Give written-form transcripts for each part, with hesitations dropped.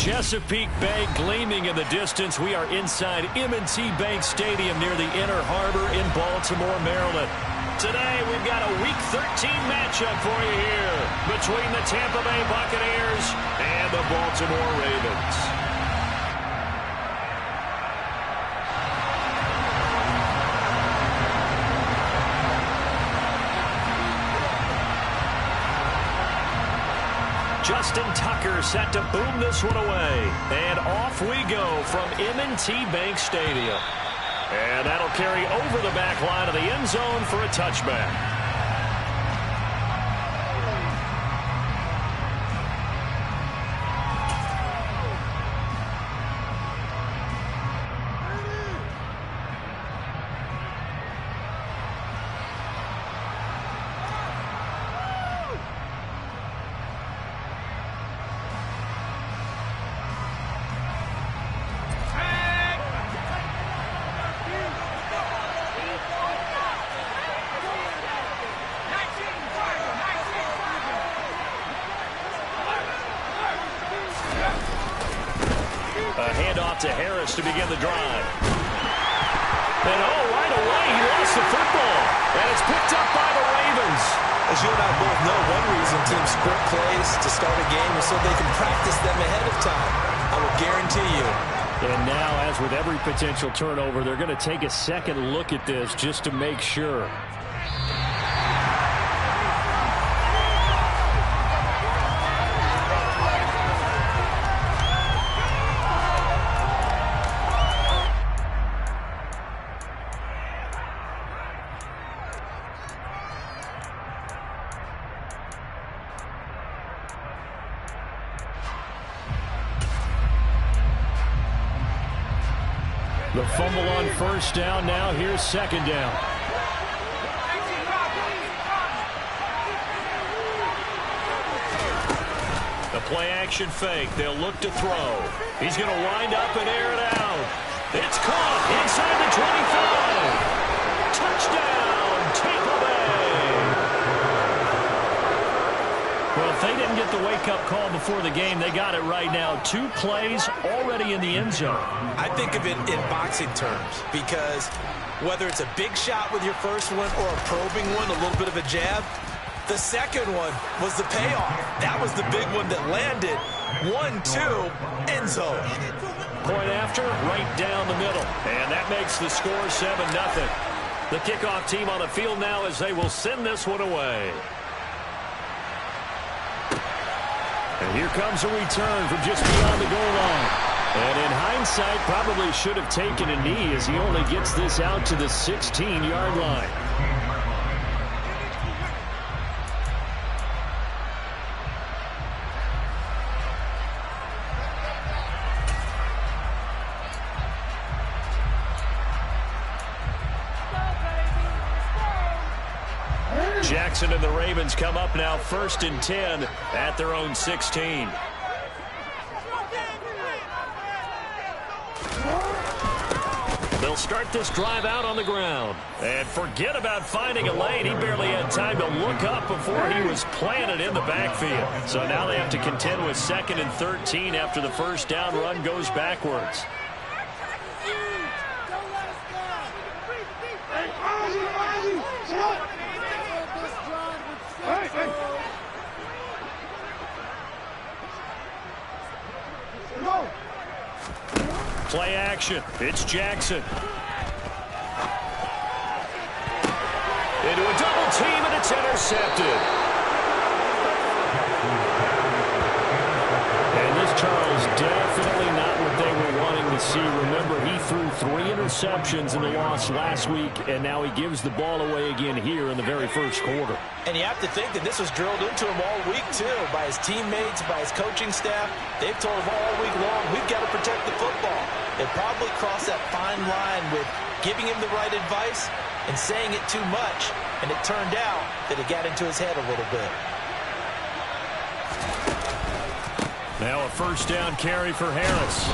Chesapeake Bay gleaming in the distance. We are inside M&T Bank Stadium near the Inner Harbor in Baltimore, Maryland. Today, we've got a Week 13 matchup for you here between the Tampa Bay Buccaneers and the Baltimore Ravens. Justin Tucker set to boom this one away. And off we go from M&T Bank Stadium. And that'll carry over the back line of the end zone for a touchback. A handoff to Harris to begin the drive. And right away he lost the football. And it's picked up by the Ravens. As you and I both know, one reason teams script plays to start a game is so they can practice them ahead of time. I will guarantee you. And now, as with every potential turnover, they're going to take a second look at this just to make sure. The fumble on first down. Now here's second down. The play action fake. They'll look to throw. He's going to wind up and air it out. It's caught inside the 25. Touchdown, Tampa Bay. Well, if they didn't get the wake-up call before the game, they got it right now. 2 plays already in the end zone. I think of it in boxing terms because whether it's a big shot with your first one or a probing one, a little bit of a jab, the second one was the payoff. That was the big one that landed. 1-2, end zone. Point after, right down the middle. And that makes the score 7-0. The kickoff team on the field now as they will send this one away. And here comes a return from just beyond the goal line. And in hindsight, probably should have taken a knee as he only gets this out to the 16-yard line. Jackson and the Ravens come up now 1st and 10 at their own 16. They'll start this drive out on the ground. And forget about finding a lane. He barely had time to look up before he was planted in the backfield. So now they have to contend with 2nd and 13 after the first down run goes backwards. Play action. It's Jackson. Into a double team, and it's intercepted. And this, Charles, definitely not what they were wanting to see. Remember, he threw 3 interceptions in the loss last week, and now he gives the ball away again here in the very first quarter. And you have to think that this was drilled into him all week, too, by his teammates, by his coaching staff. They've told him all week long, we've got to protect the football. They probably crossed that fine line with giving him the right advice and saying it too much, and it turned out that it got into his head a little bit. Now a first down carry for Harris.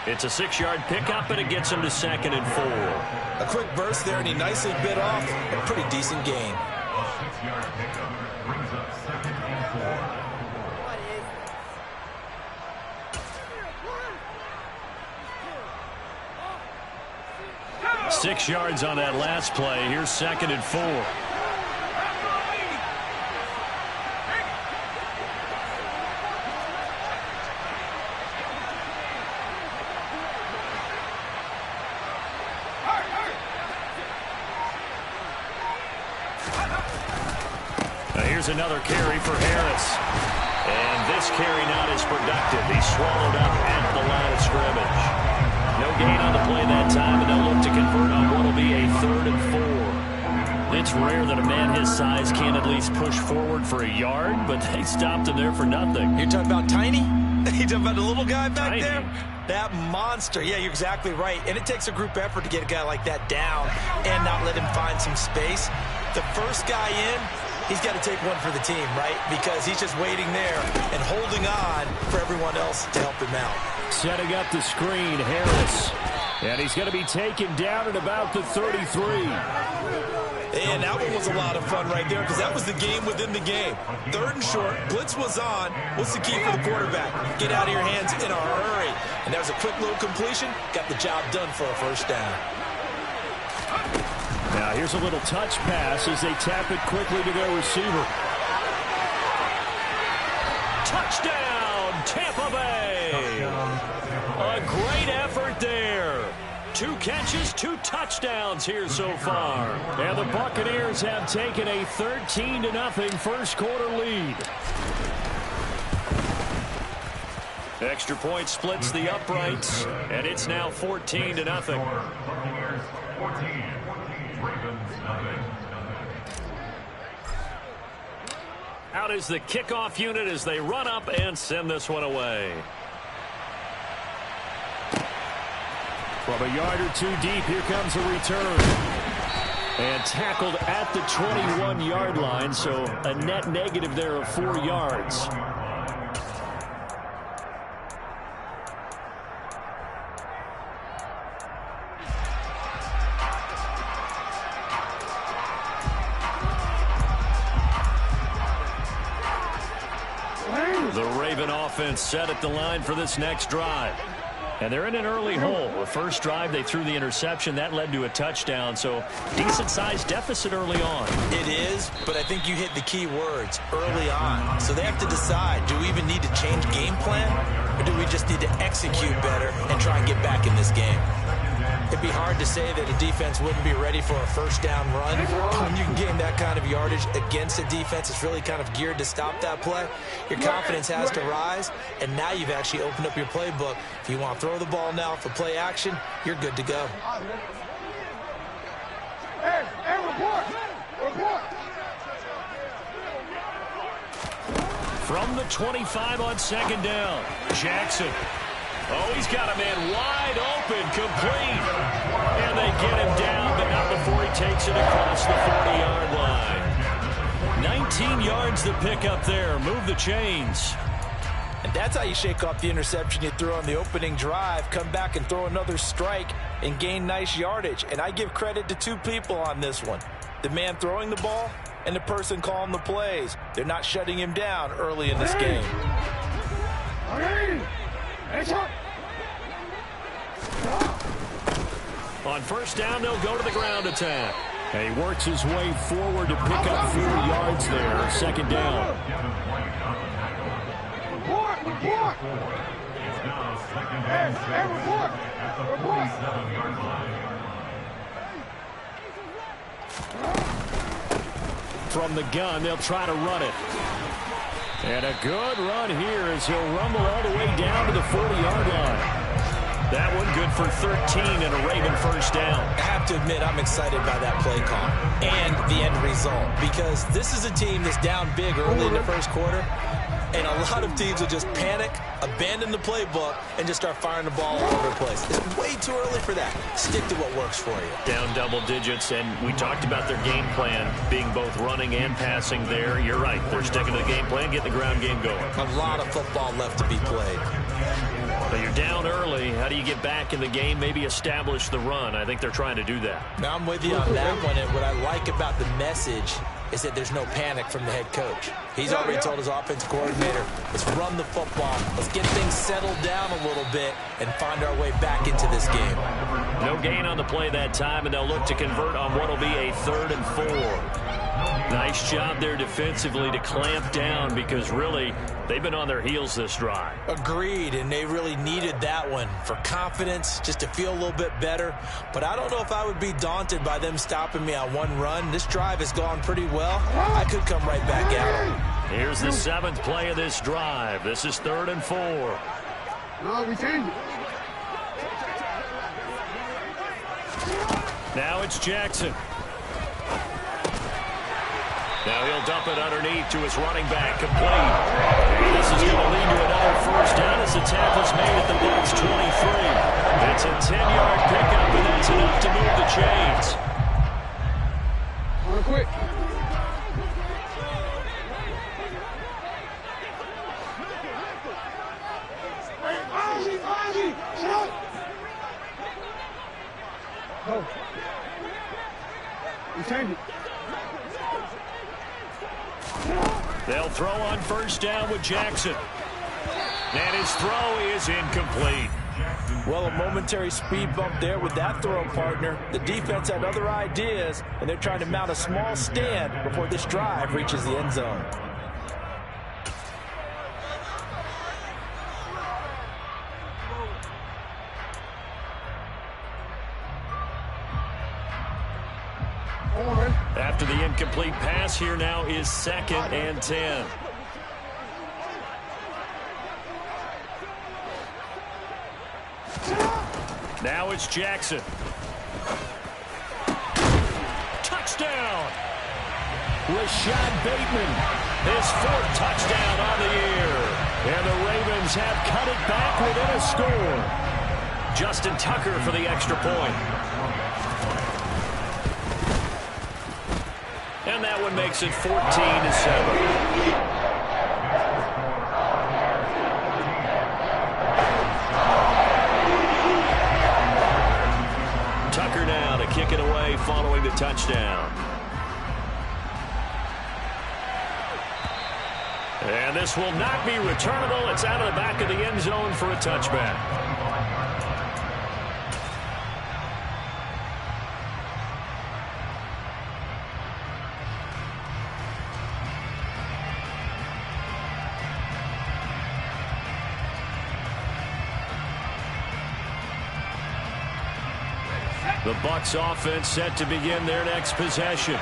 It's a 6-yard pickup, and it gets him to 2nd and 4. A quick burst there, and he nicely bit off a pretty decent gain. A 6-yard pickup brings up 2nd and 4. 6 yards on that last play. Here's 2nd and 4. Here's another carry for Harris. And this carry not as productive. He's swallowed up at the line of scrimmage. No gain on the play that time, and they'll look to convert on what will be a 3rd and 4. It's rare that a man his size can at least push forward for a yard, but they stopped him there for nothing. You're talking about Tiny? You're talking about the little guy back Tiny. there? That monster. Yeah, you're exactly right. And it takes a group effort to get a guy like that down and not let him find some space. The first guy in, he's got to take one for the team, right? Because he's just waiting there and holding on for everyone else to help him out. Setting up the screen, Harris. And he's going to be taken down at about the 33. And that one was a lot of fun right there because that was the game within the game. 3rd and short, blitz was on. What's the key for the quarterback? Get out of your hands in a hurry. And that was a quick little completion. Got the job done for a 1st down. Now here's a little touch pass as they tap it quickly to their receiver. Touchdown, Tampa Bay! A great effort there. 2 catches, 2 touchdowns here so far. And the Buccaneers have taken a 13-0 first quarter lead. Extra point splits the uprights, and it's now 14-0. Out is the kickoff unit as they run up and send this one away. From a yard or 2 deep, here comes a return. And tackled at the 21-yard line, so a net negative there of 4 yards. The Raven offense set at the line for this next drive. And they're in an early hole. The first drive, they threw the interception. That led to a touchdown, so decent-sized deficit early on. It is, but I think you hit the key words, early on. So they have to decide, do we even need to change game plan, or do we just need to execute better and try and get back in this game? It'd be hard to say that a defense wouldn't be ready for a 1st down run. When you can gain that kind of yardage against a defense, it's really kind of geared to stop that play. Your confidence has to rise, and now you've actually opened up your playbook. If you want to throw the ball now for play action, you're good to go. From the 25 on 2nd down, Jackson. Oh, he's got a man wide open, complete. And they get him down, but not before he takes it across the 40-yard line. 19 yards to pick up there. Move the chains. And that's how you shake off the interception you threw on the opening drive, come back and throw another strike and gain nice yardage. And I give credit to 2 people on this one. The man throwing the ball and the person calling the plays. They're not shutting him down early in this game. On 1st down, they'll go to the ground attack. And he works his way forward to pick up 4 yards there. 2nd down. Report! From the gun, they'll try to run it. And a good run here as he'll rumble all the way down to the 40-yard line. That one good for 13 and a Raven 1st down. I have to admit, I'm excited by that play call and the end result, because this is a team that's down big early in the first quarter, and a lot of teams will just panic, abandon the playbook, and just start firing the ball all over the place. It's way too early for that. Stick to what works for you. Down double digits, and we talked about their game plan being both running and passing there. You're right. They're sticking to the game plan, getting the ground game going. A lot of football left to be played. But you're down early. How do you get back in the game, maybe establish the run? I think they're trying to do that. Now I'm with you on that one, and what I like about the message is that there's no panic from the head coach. He's already told his offensive coordinator, let's run the football, let's get things settled down a little bit and find our way back into this game. No gain on the play that time, and they'll look to convert on what will be a 3rd and 4. Nice job there defensively to clamp down because really they've been on their heels this drive. Agreed, and they really needed that one for confidence, just to feel a little bit better. But I don't know if I would be daunted by them stopping me on one run. This drive has gone pretty well. I could come right back at them. Here's the 7th play of this drive. This is 3rd and 4. No, we change it. Now it's Jackson. Now he'll dump it underneath to his running back, complete. And this is going to lead to another 1st down as the tackle's made at the Bucs 23. It's a 10-yard pickup, and that's enough to move the chains. Real quick. Go. We change it. They'll throw on 1st down with Jackson. And his throw is incomplete. Well, a momentary speed bump there with that throw partner. The defense had other ideas, and they're trying to mount a small stand before this drive reaches the end zone. After the incomplete pass, here now is 2nd and 10. Now it's Jackson. Touchdown! Rashad Bateman, his 4th touchdown on the year. And the Ravens have cut it back within a score. Justin Tucker for the extra point. And that one makes it 14-7. Tucker now to kick it away following the touchdown. And this will not be returnable. It's out of the back of the end zone for a touchback. The Bucs offense set to begin their next possession.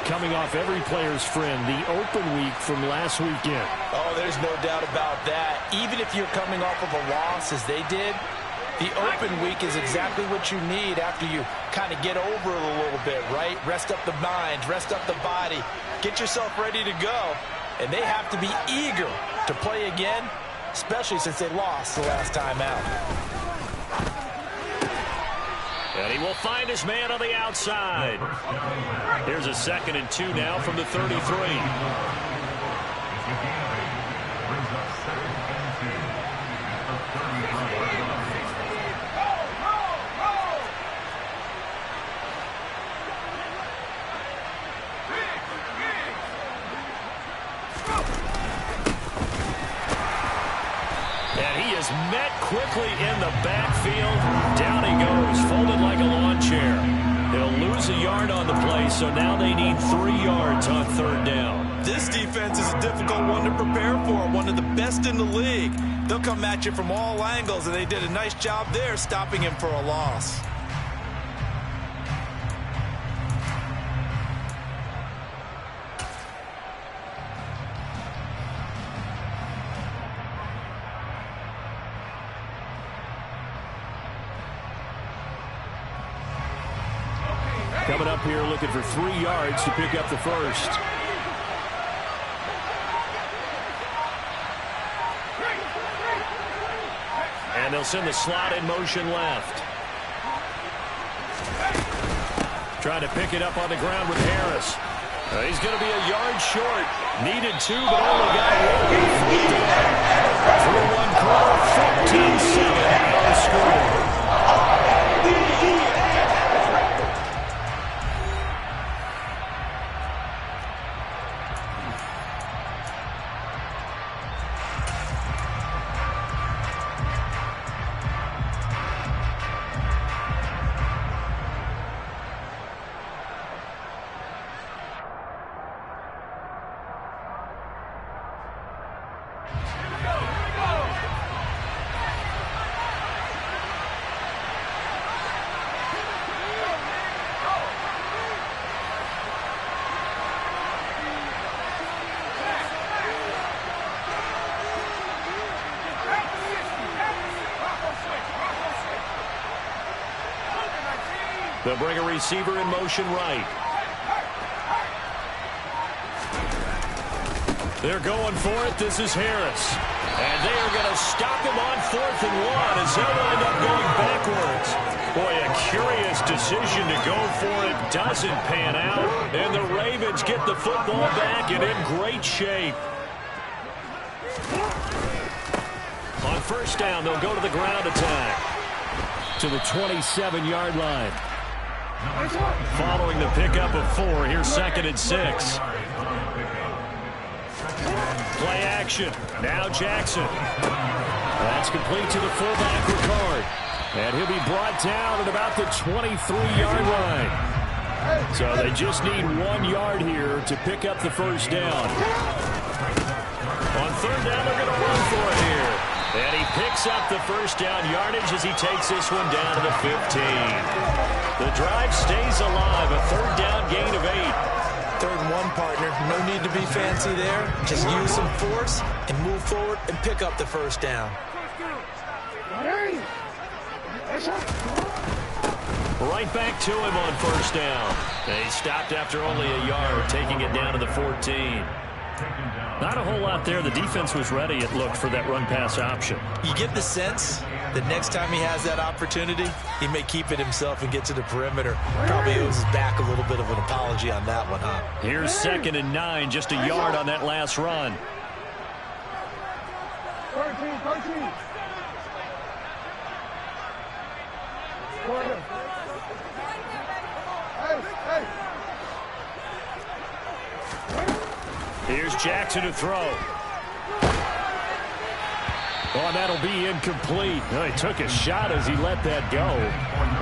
Coming off every player's friend, the open week from last weekend. Oh, there's no doubt about that. Even if you're coming off of a loss as they did, the open week is exactly what you need after you kind of get over it a little bit, right? Rest up the mind, rest up the body, get yourself ready to go. And they have to be eager to play again, especially since they lost the last time out. And he will find his man on the outside. Here's a 2nd and 2 now from the 33. And he is met quickly in the backfield. Down he goes, folded like a lawn chair. He'll lose a yard on the play, so now they need 3 yards on 3rd down. This defense is a difficult one to prepare for, one of the best in the league. They'll come at you from all angles, and they did a nice job there stopping him for a loss. Coming up here looking for 3 yards to pick up the 1st. And they'll send the slot in motion left. Trying to pick it up on the ground with Harris. He's going to be a yard short. Needed 2, but only got 1. Through one quarter, 14-7 on the score. They'll bring a receiver in motion right. They're going for it. This is Harris. And they are going to stop him on 4th and 1 as they'll wind up going backwards. Boy, a curious decision to go for it. Doesn't pan out. And the Ravens get the football back and in great shape. On 1st down, they'll go to the ground attack. To the 27-yard line. Following the pickup of 4, here's 2nd and 6. Play action. Now Jackson. That's complete to the fullback, Ricard. And he'll be brought down at about the 23-yard line. So they just need 1 yard here to pick up the 1st down. On 3rd down, they're going to run for it here. And he picks up the 1st down yardage as he takes this one down to the 15. The drive stays alive. A 3rd down gain of 8. 3rd and 1, partner. No need to be fancy there. Just use some force and move forward and pick up the 1st down. Right back to him on 1st down. They stopped after only a yard, taking it down to the 14. Not a whole lot there. The defense was ready, it looked, for that run-pass option. You get the sense that next time he has that opportunity, he may keep it himself and get to the perimeter. Probably owes his back a little bit of an apology on that one, huh? Here's 2nd and 9, just a yard on that last run. 13. Here's Jackson to throw. Oh, that'll be incomplete. Oh, he took a shot as he let that go.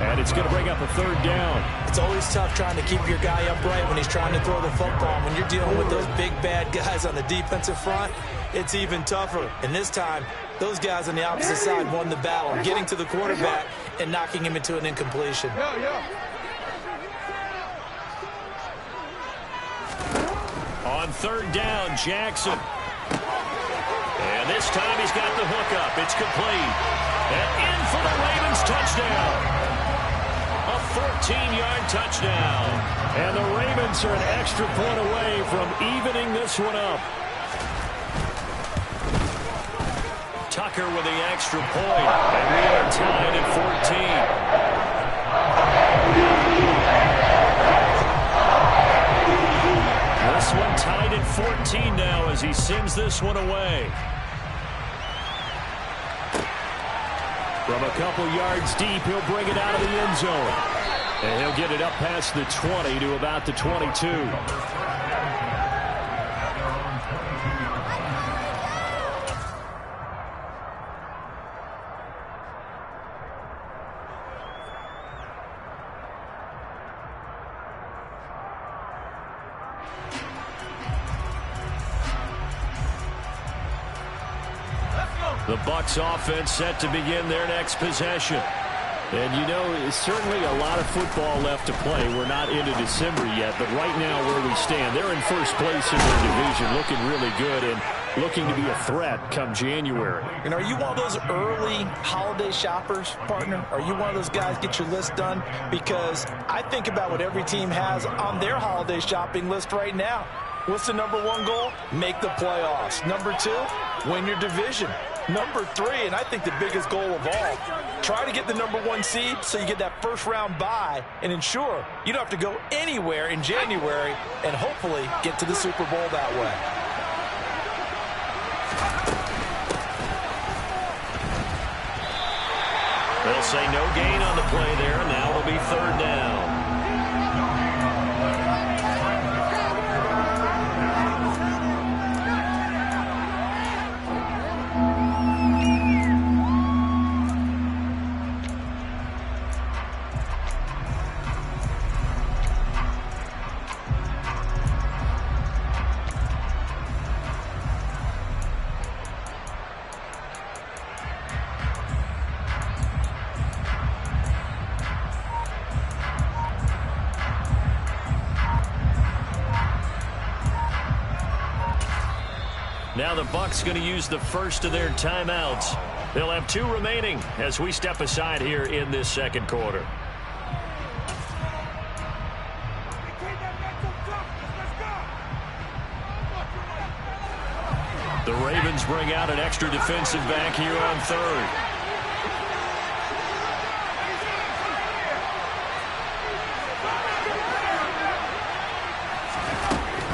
And it's going to bring up a 3rd down. It's always tough trying to keep your guy upright when he's trying to throw the football. When you're dealing with those big, bad guys on the defensive front, it's even tougher. And this time, those guys on the opposite side won the battle, getting to the quarterback and knocking him into an incompletion. On 3rd down, Jackson. And this time he's got the hookup. It's complete. And in for the Ravens touchdown. A 14-yard touchdown. And the Ravens are an extra point away from evening this one up. Tucker with the extra point. And we are tied at 14. This one tied at 14 now as he sends this one away. From a couple yards deep, he'll bring it out of the end zone. And he'll get it up past the 20 to about the 22. The Bucs offense set to begin their next possession. And, you know, it's certainly a lot of football left to play. We're not into December yet, but right now where we stand, they're in 1st place in their division, looking really good and looking to be a threat come January. And are you one of those early holiday shoppers, partner? Are you one of those guys get your list done? Because I think about what every team has on their holiday shopping list right now. What's the #1 goal? Make the playoffs. #2, win your division. #3, and I think the biggest goal of all, try to get the #1 seed so you get that 1st round bye and ensure you don't have to go anywhere in January and hopefully get to the Super Bowl that way. They'll say no gain on the play there. Now it'll be 3rd down. Now the Bucs going to use the first of their timeouts. They'll have 2 remaining as we step aside here in this second quarter. The Ravens bring out an extra defensive back here on third.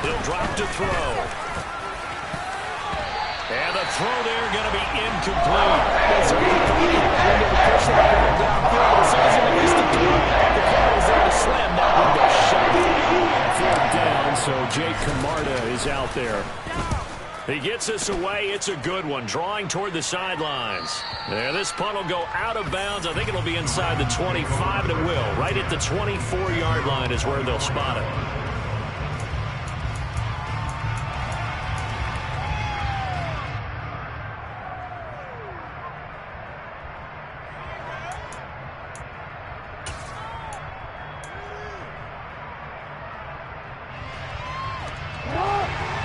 He'll drop to throw. And the throw there going to be incomplete. That's a good play. Window to push that ball downfield. As soon as he released the throw, the corner was there to slam that window shut. Fourth down, so Jake Camarda is out there. He gets us away. It's a good one, drawing toward the sidelines. Yeah, this punt will go out of bounds. I think it'll be inside the 25, and it will. Right at the 24-yard line is where they'll spot it.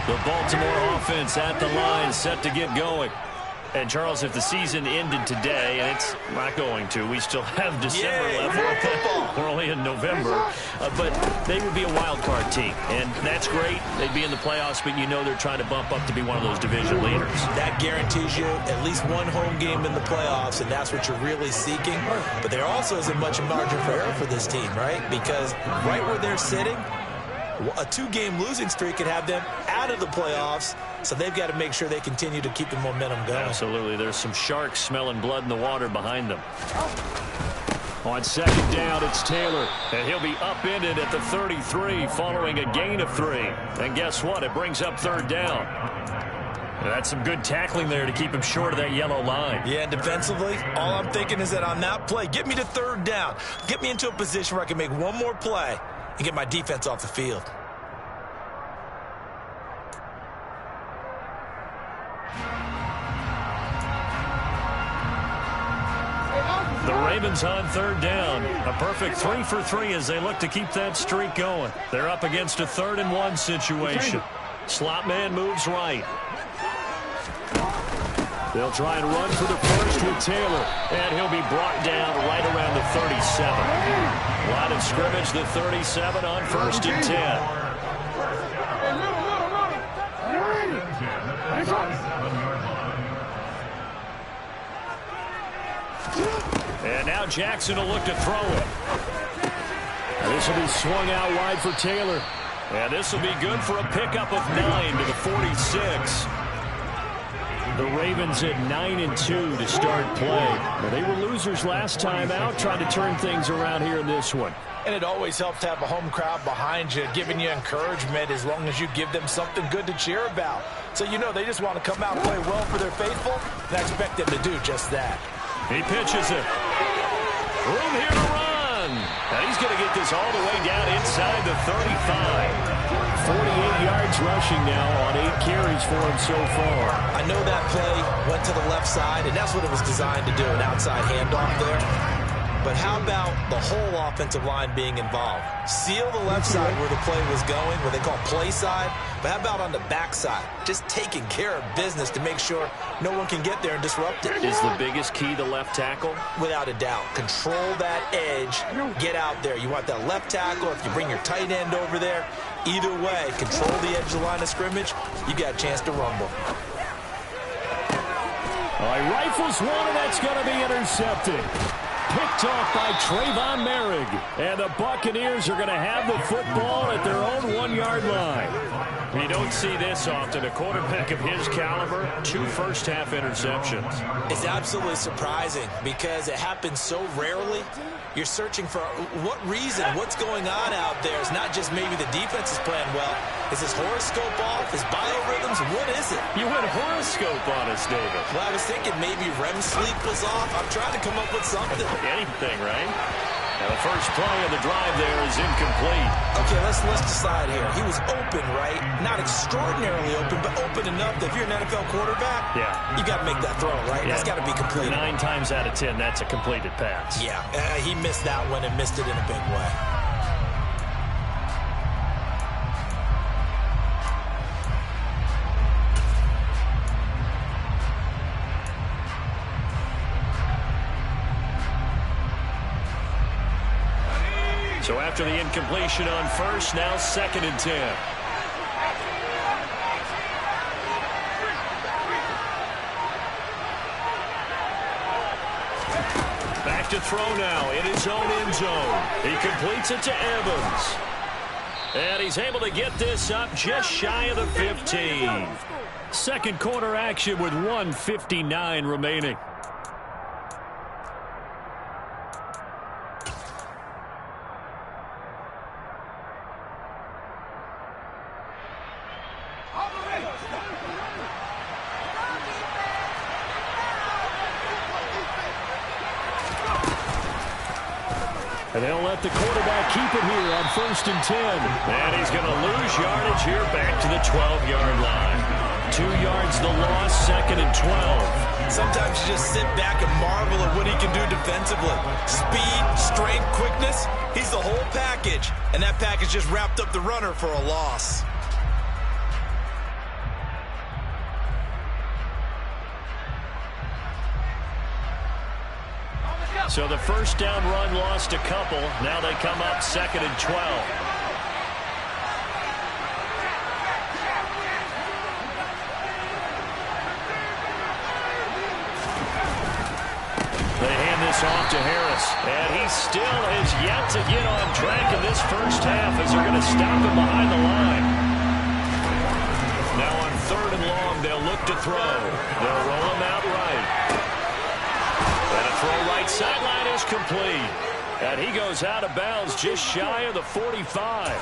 The Baltimore offense at the line, set to get going. And, Charles, if the season ended today, and it's not going to, we still have December left. We're only in November. But they would be a wild card team. And that's great. They'd be in the playoffs, but you know they're trying to bump up to be one of those division leaders. That guarantees you at least one home game in the playoffs, and that's what you're really seeking. But there also isn't much margin for error for this team, right? Because right where they're sitting, a two-game losing streak could have them out of the playoffs, so they've got to make sure they continue to keep the momentum going. Absolutely. There's some sharks smelling blood in the water behind them. On second down, it's Taylor, and he'll be upended at the 33 following a gain of 3. And guess what? It brings up third down. That's some good tackling there to keep him short of that yellow line. Yeah, and defensively, all I'm thinking is that on that play, get me to third down. Get me into a position where I can make one more play and get my defense off the field. The Ravens on third down. A perfect 3 for 3 as they look to keep that streak going. They're up against a 3rd and 1 situation. Slot man moves right. They'll try and run for the first with Taylor, and he'll be brought down right around the 37. Line of scrimmage, the 37 on 1st and 10. And now Jackson will look to throw it. This will be swung out wide for Taylor. And this will be good for a pickup of 9 to the 46. The Ravens at 9-2 to start play. Now, they were losers last time out, trying to turn things around here in this one. And it always helps to have a home crowd behind you, giving you encouragement as long as you give them something good to cheer about. So you know they just want to come out and play well for their faithful, and I expect them to do just that. He pitches it. Room here to run. And he's going to get this all the way down inside the 35. 48 yards rushing now on 8 carries for him so far. I know that play went to the left side, and that's what it was designed to do, an outside handoff there. But how about the whole offensive line being involved? Seal the left side where the play was going, what they call play side. But how about on the back side? Just taking care of business to make sure no one can get there and disrupt it. Is the biggest key the left tackle? Without a doubt. Control that edge. Get out there. You want that left tackle. If you bring your tight end over there, either way, control the edge of the line of scrimmage, you got a chance to rumble. All right, rifles one, and that's going to be intercepted. Picked off by Trayvon Merrick. And the Buccaneers are going to have the football at their own 1-yard line. You don't see this often. A quarterback of his caliber, 2 first-half interceptions. It's absolutely surprising because it happens so rarely. You're searching for what reason, what's going on out there. It's not just maybe the defense is playing well. Is his horoscope off? His biorhythms? What is it? You went horoscope on us, David. Well, I was thinking maybe REM sleep was off. I'm trying to come up with something. Anything, right? Now the first play of the drive there is incomplete. Okay, let's decide here. He was open, right? Not extraordinarily open, but open enough that if you're an NFL quarterback, you got to make that throw, right? Yeah. That's got to be completed. 9 times out of 10, that's a completed pass. Yeah, he missed that one and missed it in a big way. So after the incompletion on first, now 2nd and 10. throw now in his own end zone. He completes it to Evans. And he's able to get this up just shy of the 15. Second quarter action with 1:59 remaining. And they'll let the quarterback keep it here on 1st and 10. And he's going to lose yardage here back to the 12-yard line. 2 yards the loss, 2nd and 12. Sometimes you just sit back and marvel at what he can do defensively. Speed, strength, quickness, he's the whole package. And that package just wrapped up the runner for a loss. So the first down run lost a couple. Now they come up 2nd and 12. They hand this off to Harris. And he still is yet to get on track in this first half as they're going to stop him behind the line. Now on 3rd and long, they'll look to throw. They'll roll him out right. And a throw right sideline is complete. And he goes out of bounds just shy of the 45.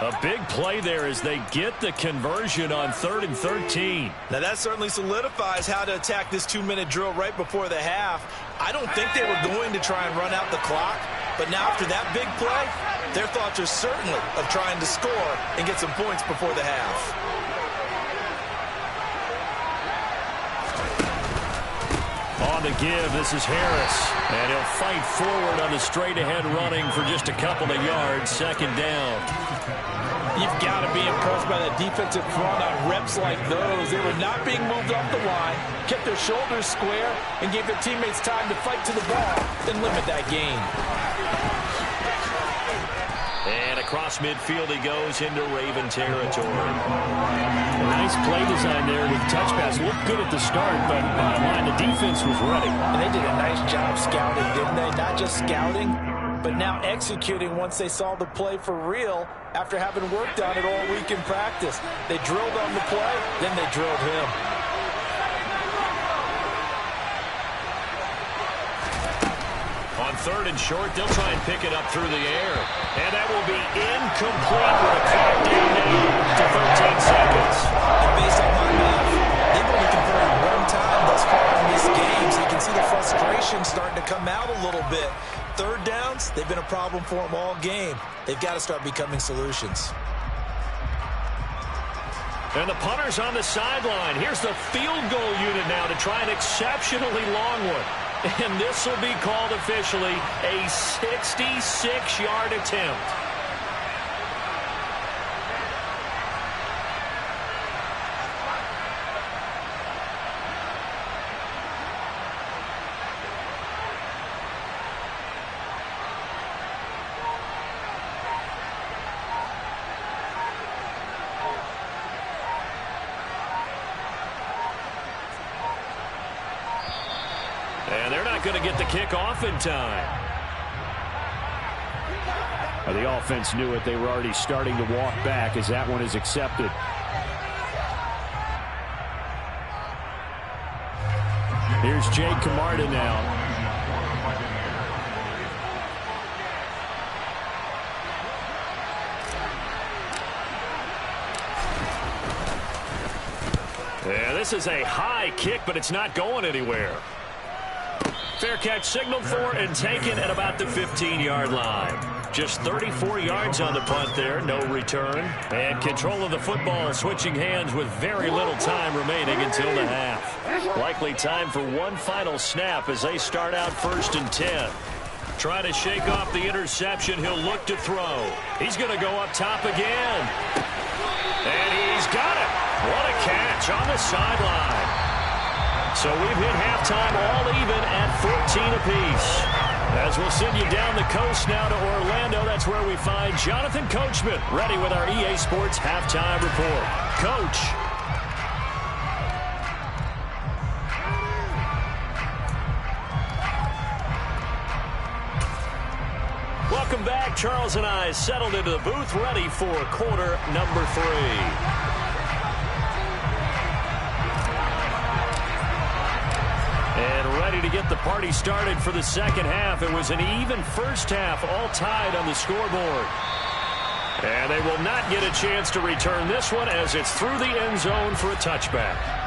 A big play there as they get the conversion on 3rd and 13. Now that certainly solidifies how to attack this 2-minute drill right before the half. I don't think they were going to try and run out the clock. But now after that big play, their thoughts are certainly of trying to score and get some points before the half. On the give, this is Harris. And he'll fight forward on the straight-ahead running for just a couple of yards. 2nd down. You've got to be impressed by the defensive front on reps like those. They were not being moved off the line, kept their shoulders square, and gave their teammates time to fight to the ball and limit that gain. And across midfield he goes into Raven territory. A nice play design there with the touch pass. Looked good at the start, but bottom line, the defense was ready. And they did a nice job scouting, didn't they? Not just scouting, but now executing once they saw the play for real after having worked on it all week in practice. They drilled on the play, then they drilled him. On 3rd and short, they'll try and pick it up through the air. And that will be incomplete with a clock down now to 13 seconds. And based on my math, they've only converted 1 time thus far in this game, so you can see the frustration starting to come out a little bit. 3rd downs, they've been a problem for them all game. They've got to start becoming solutions. And the punter's on the sideline. Here's the field goal unit now to try an exceptionally long one. And this will be called officially a 66-yard attempt. And they're not going to get the kick off in time. Well, the offense knew it. They were already starting to walk back as that one is accepted. Here's Jake Camarda now. Yeah, this is a high kick, but it's not going anywhere. Fair catch signaled for and taken at about the 15-yard line. Just 34 yards on the punt there, no return. And control of the football switching hands with very little time remaining until the half. Likely time for one final snap as they start out 1st and 10. Trying to shake off the interception, he'll look to throw. He's going to go up top again. And he's got it. What a catch on the sideline. So we've hit halftime all even at 14 apiece. As we'll send you down the coast now to Orlando, that's where we find Jonathan Coachman ready with our EA Sports Halftime Report. Coach. Charles and I settled into the booth, ready for quarter number 3. And ready to get the party started for the second half. It was an even first half, all tied on the scoreboard. And they will not get a chance to return this one as it's through the end zone for a touchback.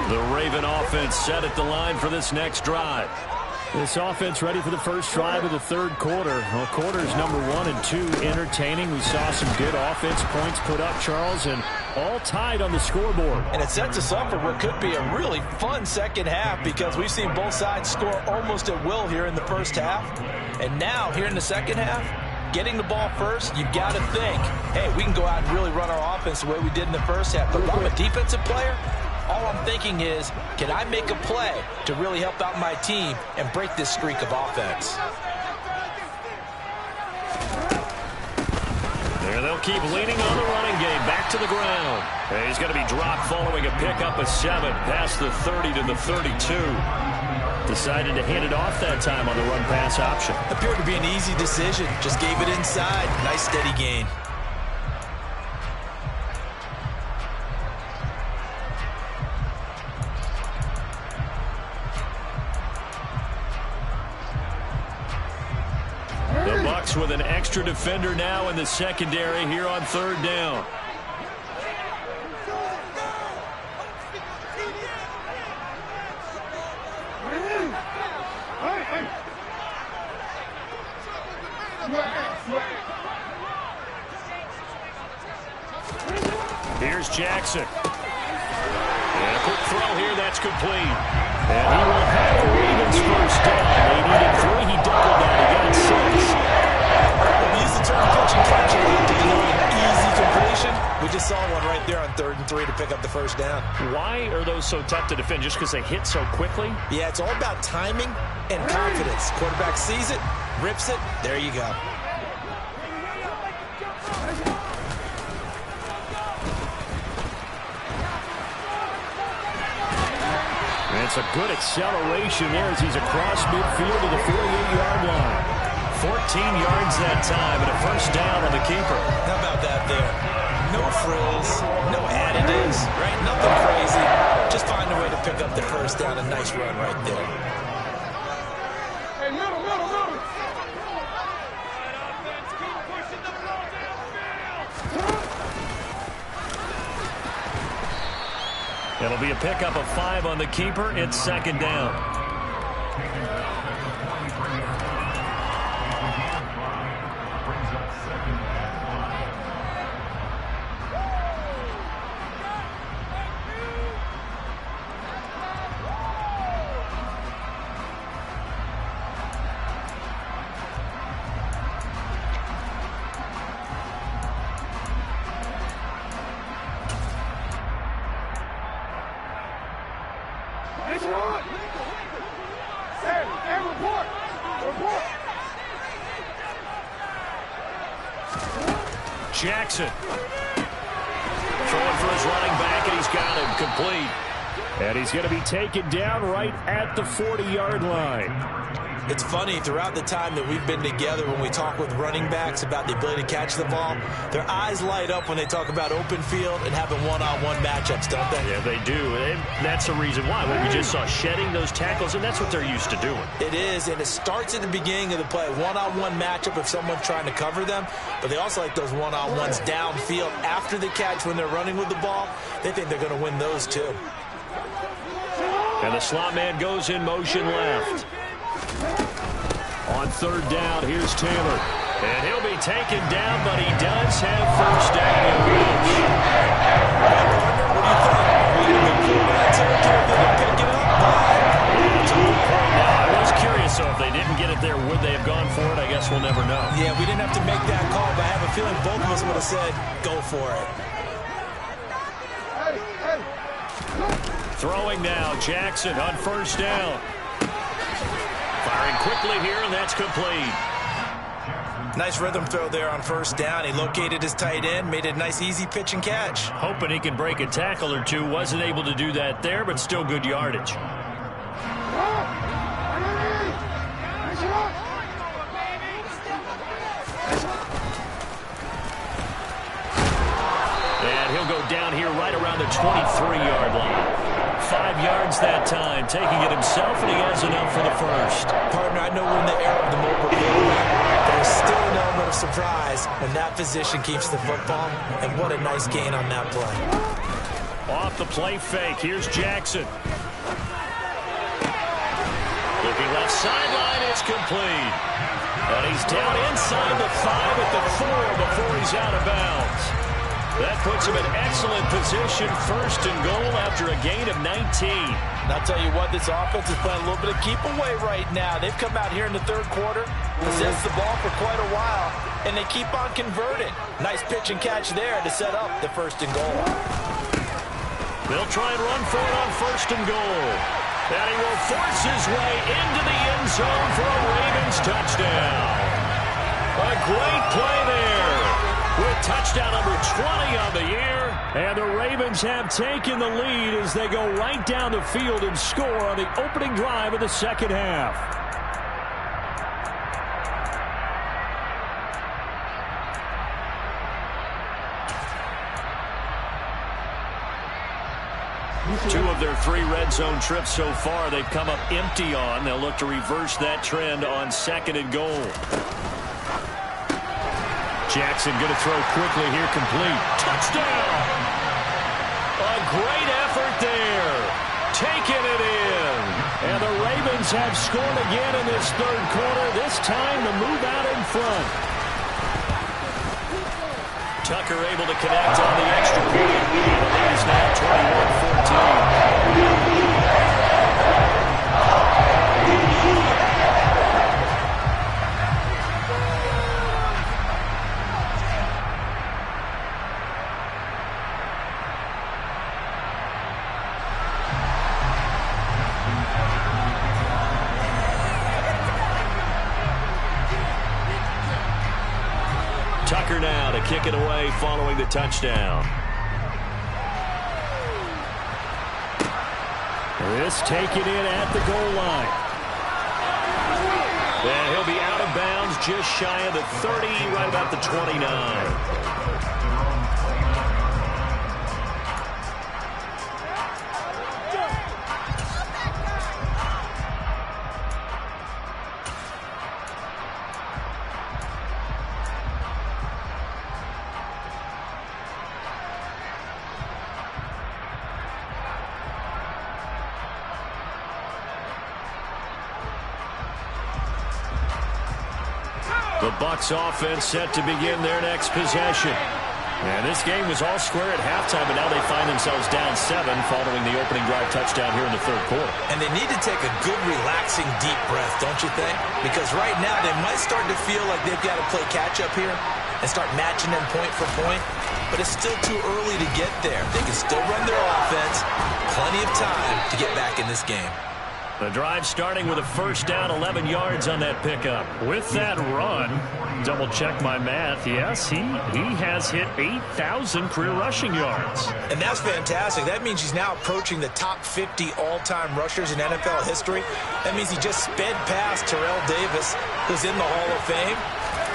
The Raven offense set at the line for this next drive. This offense ready for the first drive of the third quarter. Well, quarters number 1 and 2 entertaining. We saw some good offense points put up, Charles, and all tied on the scoreboard. And it sets us up for what could be a really fun second half because we've seen both sides score almost at will here in the first half. And now, here in the second half, getting the ball first, you've got to think, hey, we can go out and really run our offense the way we did in the first half. But if I'm a defensive player, all I'm thinking is, can I make a play to really help out my team and break this streak of offense? There they'll keep leaning on the running game. Back to the ground. And he's going to be dropped following a pickup of 7 past the 30 to the 32. Decided to hand it off that time on the run-pass option. Appeared to be an easy decision. Just gave it inside. Nice steady gain. With an extra defender now in the secondary here on third down. Here's Jackson. And a quick throw here, that's complete. And he will have the Ravens first down. They needed 3, he doubled that, he got 6. Turn, pitch, and catch it to denote an easy completion. We just saw one right there on 3rd and 3 to pick up the first down. Why are those so tough to defend? Just because they hit so quickly? Yeah, it's all about timing and confidence. Quarterback sees it, rips it, there you go. And it's a good acceleration there as he's across midfield to the 48-yard line. 14 yards that time and a first down on the keeper. How about that there? No frills, no additives, right? Nothing crazy. Just find a way to pick up the first down. A nice run right there. Hey, middle. It'll be a pickup of 5 on the keeper. It's second down. Jackson. Throwing for his running back, and he's got him complete. And he's going to be taken down right at the 40-yard line. It's funny, throughout the time that we've been together, when we talk with running backs about the ability to catch the ball, their eyes light up when they talk about open field and having one-on-one matchups, don't they? Yeah, they do. And that's the reason why. Well, we just saw shedding those tackles, and that's what they're used to doing. It is, and it starts at the beginning of the play. One-on-one matchup if someone's trying to cover them, but they also like those one-on-ones downfield after the catch when they're running with the ball. They think they're going to win those too. And the slot man goes in motion left. On third down, here's Taylor. And he'll be taken down, but he does have first down. I was curious, so if they didn't get it there, would they have gone for it? I guess we'll never know. Yeah, we didn't have to make that call, but I have a feeling both of us would have said, go for it. Throwing now, Jackson on first down. Firing quickly here, and that's complete. Nice rhythm throw there on first down. He located his tight end, made a nice easy pitch and catch. Hoping he can break a tackle or two. Wasn't able to do that there, but still good yardage. And he'll go down here right around the 23-yard line. 5 yards that time, taking it himself, and he has enough for the first. Partner, I know we're in the era of the mobile quarterback. There's still an element of surprise when that position keeps the football, and what a nice gain on that play. Off the play fake, here's Jackson. Looking left sideline, it's complete. And he's down inside the 5 at the 4 before he's out of bounds. That puts him in excellent position, first and goal after a gain of 19. And I'll tell you what, this offense is playing a little bit of keep away right now. They've come out here in the third quarter, possessed the ball for quite a while, and they keep on converting. Nice pitch and catch there to set up the first and goal. They'll try and run for it on first and goal. And he will force his way into the end zone for a Ravens touchdown. A great play there. With touchdown number 20 on the year. And the Ravens have taken the lead as they go right down the field and score on the opening drive of the second half. Two of their 3 red zone trips so far they've come up empty on. They'll look to reverse that trend on second and goal. Jackson going to throw quickly here, complete. Touchdown! A great effort there. Taking it in. And the Ravens have scored again in this third quarter. This time the move out in front. Tucker able to connect on the extra point. The lead is now 21-14. Tucker now to kick it away following the touchdown. This taken in at the goal line. And he'll be out of bounds just shy of the 30, right about the 29. The Bucs offense set to begin their next possession. And this game was all square at halftime, but now they find themselves down 7 following the opening drive touchdown here in the third quarter. And they need to take a good, relaxing, deep breath, don't you think? Because right now they might start to feel like they've got to play catch-up here and start matching them point for point. But it's still too early to get there. They can still run their offense. Plenty of time to get back in this game. The drive starting with a first down, 11 yards on that pickup. With that run, double check my math. Yes, he has hit 8,000 career rushing yards. And that's fantastic. That means he's now approaching the top 50 all-time rushers in NFL history. That means he just sped past Terrell Davis, who's in the Hall of Fame.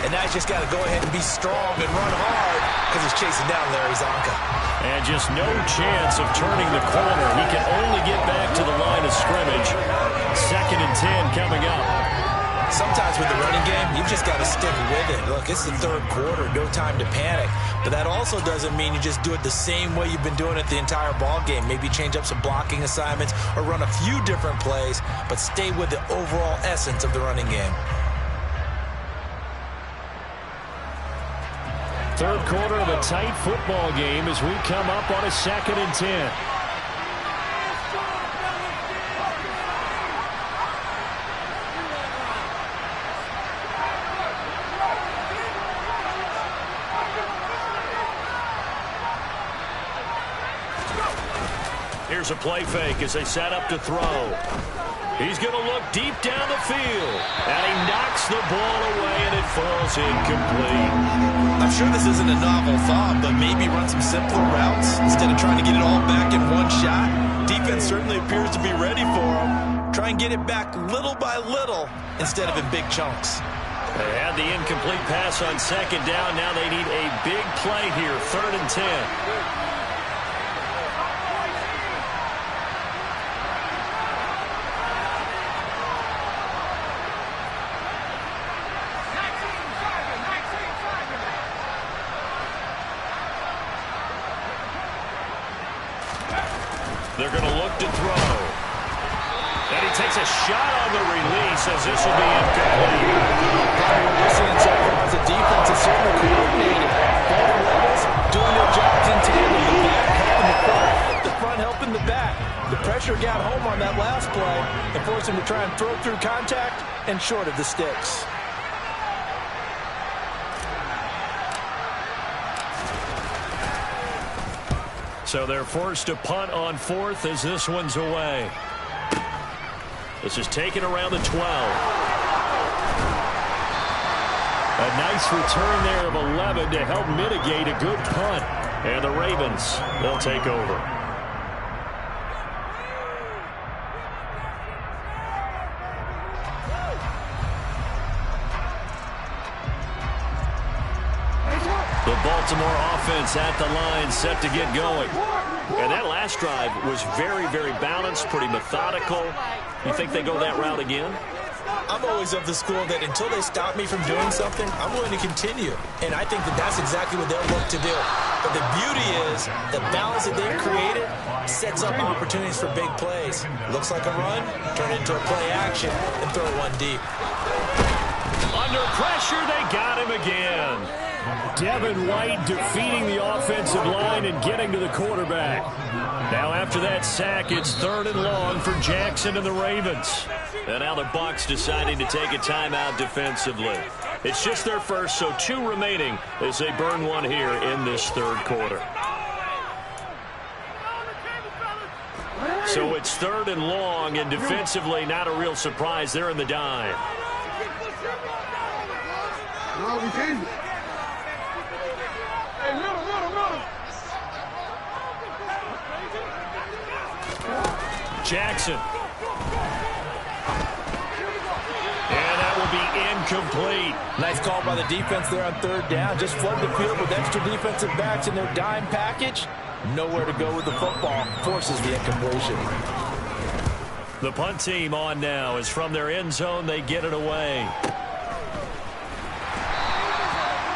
And now he's just got to go ahead and be strong and run hard because he's chasing down Larry Zonka. And just no chance of turning the corner. He can only get back to the line of scrimmage. 2nd and 10 coming up. Sometimes with the running game, you've just got to stick with it. Look, it's the third quarter, no time to panic. But that also doesn't mean you just do it the same way you've been doing it the entire ball game. Maybe change up some blocking assignments or run a few different plays, but stay with the overall essence of the running game. Third quarter of a tight football game as we come up on a 2nd and 10. Here's a play fake as they set up to throw. He's going to look deep down the field. And he knocks the ball away, and it falls incomplete. I'm sure this isn't a novel thought, but maybe run some simpler routes instead of trying to get it all back in one shot. Defense certainly appears to be ready for him. Try and get it back little by little instead of in big chunks. They had the incomplete pass on second down. Now they need a big play here, 3rd and 10. They're going to look to throw. And he takes a shot on the release as this will be incomplete. What we're seeing so far as a defense is certainly coordinated. Both levels doing their jobs in tandem. The back helping the front, the front helping the back. The pressure got home on that last play and forced him to try and throw through contact and short of the sticks. So they're forced to punt on 4th as this one's away. This is taken around the 12. A nice return there of 11 to help mitigate a good punt. And the Ravens, they'll take over. The Baltimore offense at the line, set to get going. And that last drive was very, very balanced, pretty methodical. You think they go that route again? I'm always of the school that until they stop me from doing something, I'm willing to continue. And I think that that's exactly what they'll look to do. But the beauty is the balance that they've created sets up opportunities for big plays. Looks like a run, turn it into a play action, and throw one deep. Under pressure, they got him again. Devin White defeating the offensive line and getting to the quarterback. Now after that sack, it's 3rd and long for Jackson and the Ravens. And now the Bucs deciding to take a timeout defensively. It's just their first, so 2 remaining as they burn one here in this 3rd quarter. So it's 3rd and long, and defensively not a real surprise. They're in the dime. No, we can't. Hey, middle. Jackson. And that will be incomplete. Nice call by the defense there on 3rd down. Just flood the field with extra defensive backs in their dime package. Nowhere to go with the football. Forces the incompletion. The punt team on now is from their end zone. They get it away.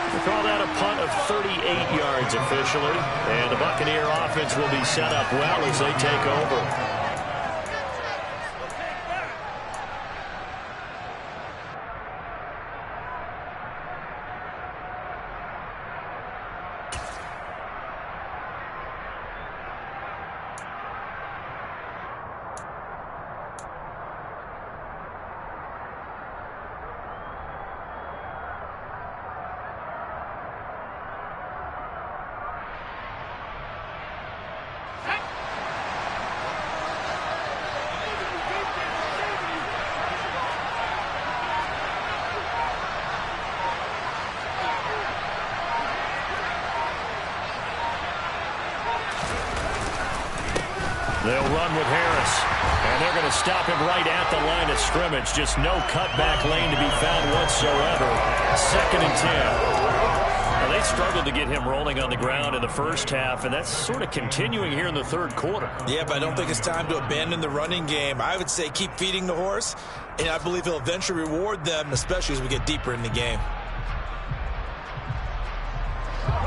We call that a punt of 38 yards officially. And the Buccaneer offense will be set up well as they take over. They'll run with Harris, and they're going to stop him right at the line of scrimmage. Just no cutback lane to be found whatsoever. 2nd and 10. Now, they struggled to get him rolling on the ground in the first half, and that's sort of continuing here in the 3rd quarter. Yeah, but I don't think it's time to abandon the running game. I would say keep feeding the horse, and I believe he'll eventually reward them, especially as we get deeper in the game.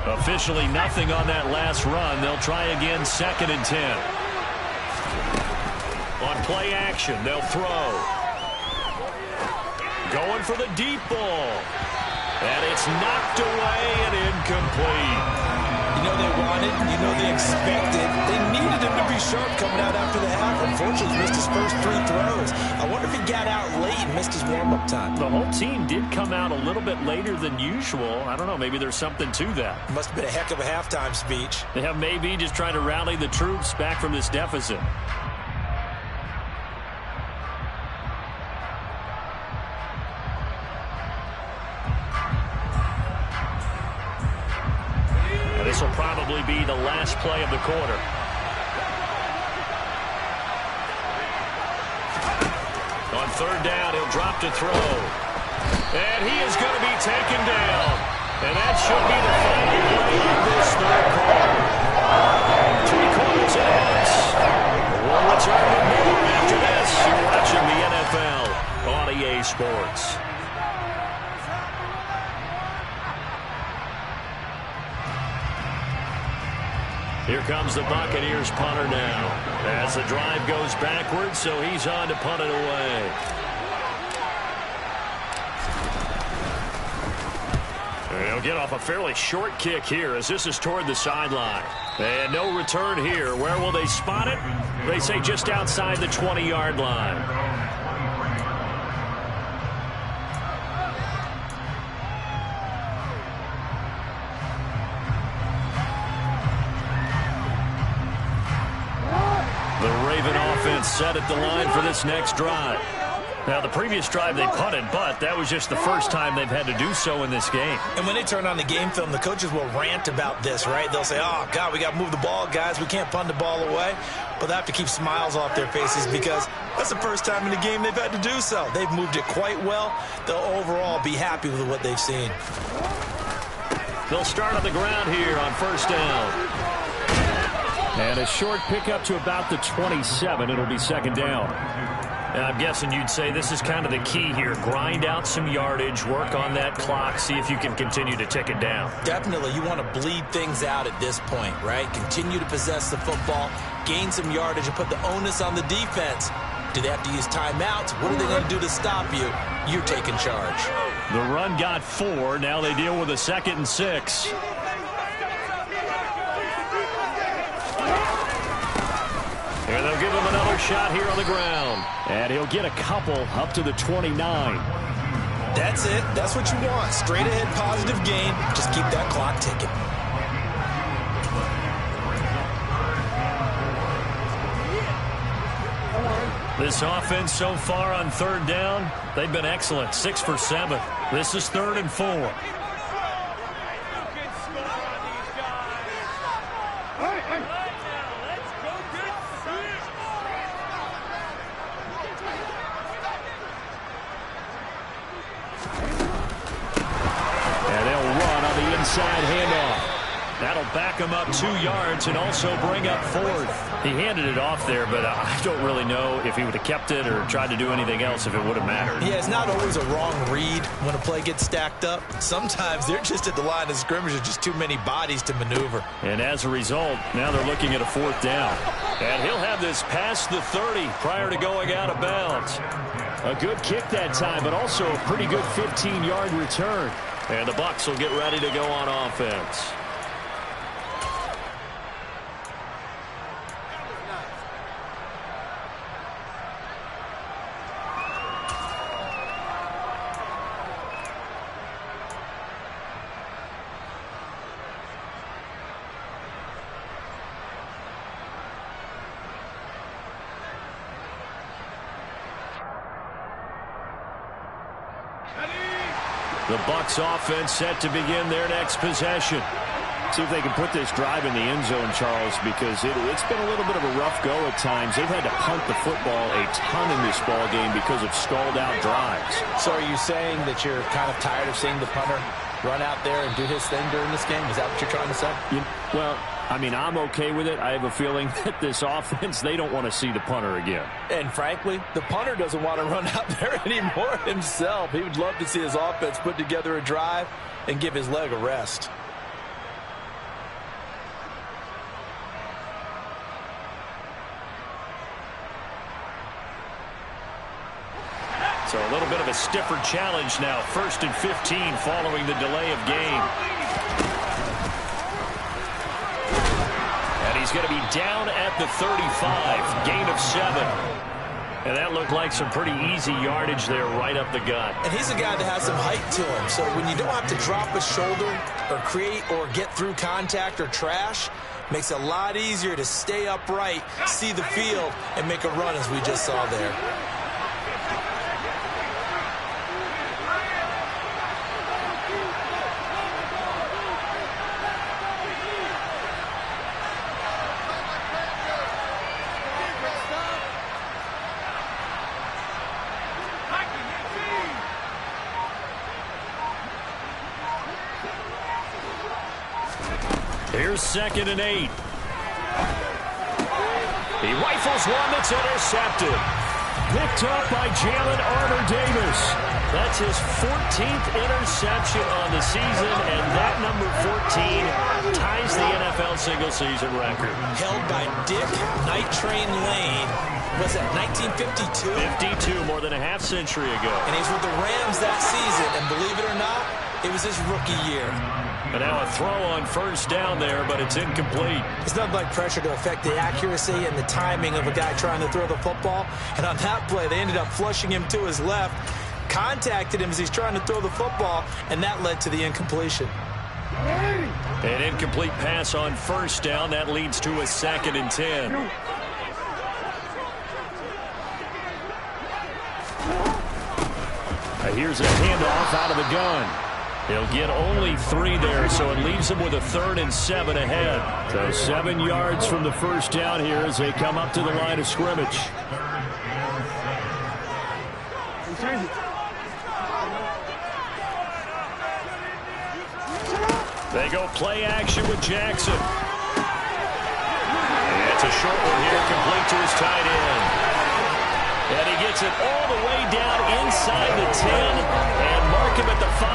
Officially nothing on that last run. They'll try again, 2nd and 10. On play action, they'll throw. Going for the deep ball. And it's knocked away and incomplete. You know they wanted, you know they expected. They needed him to be sharp coming out after the half. Unfortunately, he missed his first 3 throws. I wonder if he got out late and missed his warm-up time. The whole team did come out a little bit later than usual. I don't know, maybe there's something to that. Must have been a heck of a halftime speech. Yeah, maybe just trying to rally the troops back from this deficit. be the last play of the quarter. On third down, he'll drop to throw. And he is going to be taken down. And that should be the final play of this third quarter. 3 quarters in the books. We'll return with more after this. You're watching the NFL on EA Sports. Here comes the Buccaneers punter now. As the drive goes backwards, so he's on to punt it away. He'll get off a fairly short kick here as this is toward the sideline. And no return here. Where will they spot it? They say just outside the 20-yard line. Set at the line for this next drive. Now, the previous drive they punted, but that was just the first time they've had to do so in this game. And when they turn on the game film, the coaches will rant about this, right? They'll say, oh, God, we got to move the ball, guys. We can't punt the ball away. But they have to keep smiles off their faces because that's the first time in the game they've had to do so. They've moved it quite well. They'll overall be happy with what they've seen. They'll start on the ground here on first down. And a short pickup to about the 27. It'll be second down. And I'm guessing you'd say this is kind of the key here. Grind out some yardage, work on that clock, see if you can continue to tick it down. Definitely. You want to bleed things out at this point, right? Continue to possess the football, gain some yardage, and put the onus on the defense. Do they have to use timeouts? What are they going to do to stop you? You're taking charge. The run got 4. Now they deal with a 2nd and 6. And they'll give him another shot here on the ground. And he'll get a couple up to the 29. That's it. That's what you want. Straight ahead positive gain. Just keep that clock ticking. This offense so far on third down, they've been excellent. 6 for 7. This is 3rd and 4. Inside handoff. That'll back him up 2 yards and also bring up 4th. He handed it off there, but I don't really know if he would have kept it or tried to do anything else if it would have mattered. Yeah, it's not always a wrong read when a play gets stacked up. Sometimes they're just at the line of scrimmage. There's just too many bodies to maneuver. And as a result, now they're looking at a 4th down. And he'll have this past the 30 prior to going out of bounds. A good kick that time, but also a pretty good 15-yard return. And the Bucs will get ready to go on offense. The Bucs offense set to begin their next possession. See if they can put this drive in the end zone, Charles, because it's been a little bit of a rough go at times. They've had to punt the football a ton in this ball game because of stalled-out drives. So are you saying that you're kind of tired of seeing the punter run out there and do his thing during this game? Is that what you're trying to say? Well, I mean, I'm okay with it. I have a feeling that this offense, they don't want to see the punter again. And frankly, the punter doesn't want to run out there anymore himself. He would love to see his offense put together a drive and give his leg a rest. So a little bit of a stiffer challenge now. 1st and 15 following the delay of game. And he's going to be down at the 35. Gain of 7. And that looked like some pretty easy yardage there right up the gut. And he's a guy that has some height to him. So when you don't have to drop a shoulder or create or get through contact or trash, makes it a lot easier to stay upright, see the field, and make a run as we just saw there. Here's 2nd and 8. He rifles one that's intercepted. Picked up by Jalen Armour-Davis. That's his 14th interception on the season, and that number 14 ties the NFL single-season record. Held by Dick Night Train Lane. Was that 1952? 52, more than a half-century ago. And he's with the Rams that season, and believe it or not, it was his rookie year. And now a throw on 1st down there, but it's incomplete. It's nothing like pressure to affect the accuracy and the timing of a guy trying to throw the football. And on that play, they ended up flushing him to his left, contacted him as he's trying to throw the football, and that led to the incompletion. An incomplete pass on 1st down. That leads to a 2nd and 10. Here's a handoff out of the gun. He'll get only 3 there, so it leaves him with a 3rd and 7 ahead. So 7 yards from the 1st down here as they come up to the line of scrimmage. They go play action with Jackson. And it's a short one here, complete to his tight end. And he gets it all the way down inside the 10 and mark him at the 5.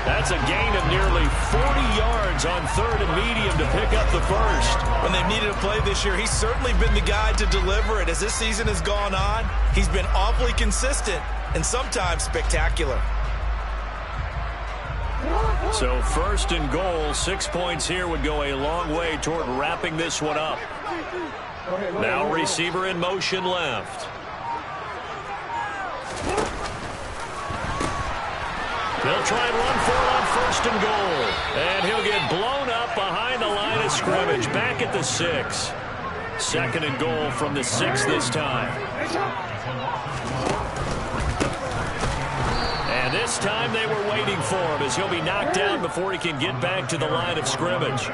That's a gain of nearly 40 yards on 3rd and medium to pick up the 1st. When they've needed a play this year, he's certainly been the guy to deliver it. As this season has gone on, he's been awfully consistent and sometimes spectacular. So 1st and goal, 6 points here would go a long way toward wrapping this one up. Now receiver in motion left. They'll try and run for it on 1st and goal. And he'll get blown up behind the line of scrimmage, back at the 6. 2nd and goal from the 6 this time. And this time they were waiting for him as he'll be knocked down before he can get back to the line of scrimmage.